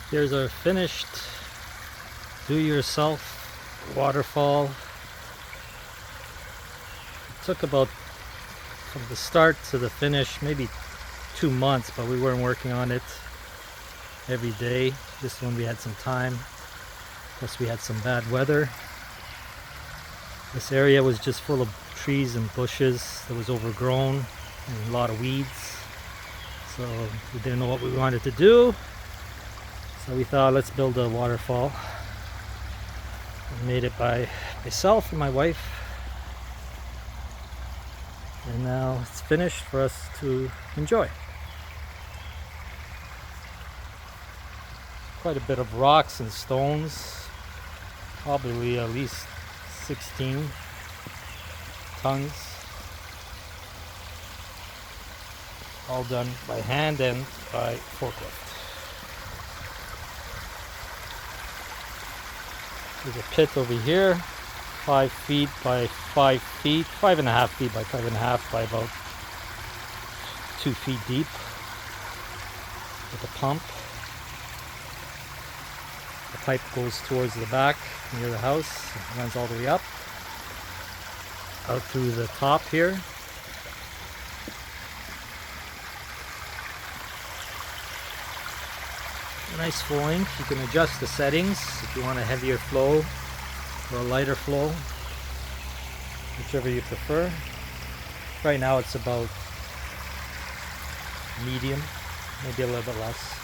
Here's our finished do-yourself waterfall. It took about, from the start to the finish, maybe 2 months, but we weren't working on it every day. This one we had some time, plus we had some bad weather. This area was just full of trees and bushes that was overgrown and a lot of weeds, so we didn't know what we wanted to do. So we thought, let's build a waterfall. I made it by myself and my wife, and now it's finished for us to enjoy. Quite a bit of rocks and stones, probably at least 16 tons, all done by hand and by forklift. There's a pit over here, 5 feet by 5 feet, 5.5 feet by 5.5 by about 2 feet deep, with a pump. The pipe goes towards the back near the house, it runs all the way up, out through the top here. Nice flowing. You can adjust the settings if you want a heavier flow or a lighter flow, whichever you prefer. Right now it's about medium, maybe a little bit less.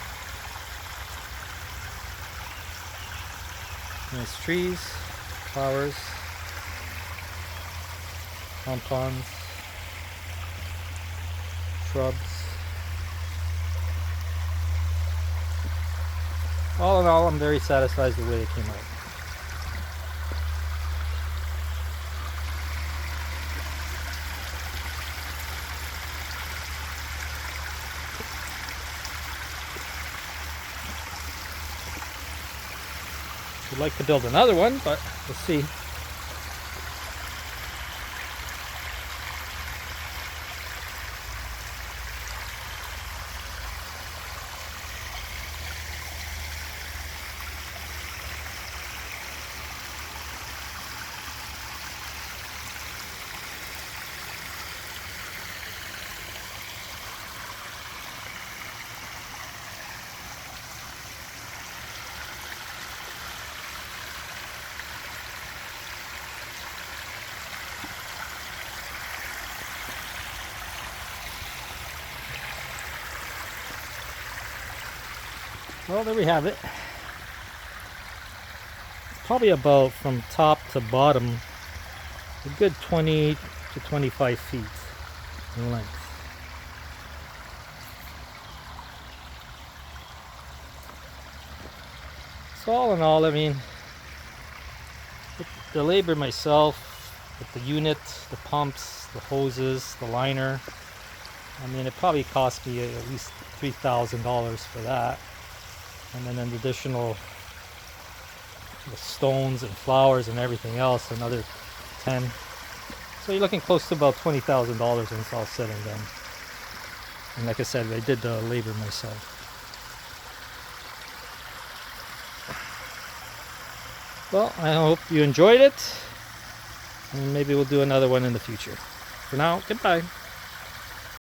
Nice trees, flowers, pompons, shrubs. All in all, I'm very satisfied with the way it came out. Would like to build another one, but we'll see. Well, there we have it. It's probably about, from top to bottom, a good 20 to 25 feet in length. So all in all, I mean, with the labor myself, with the unit, the pumps, the hoses, the liner, I mean, it probably cost me at least $3,000 for that. And then an additional stones and flowers and everything else, another 10. So you're looking close to about $20,000 when it's all said and done. And like I said, I did the labor myself. Well, I hope you enjoyed it, and maybe we'll do another one in the future. For now, goodbye.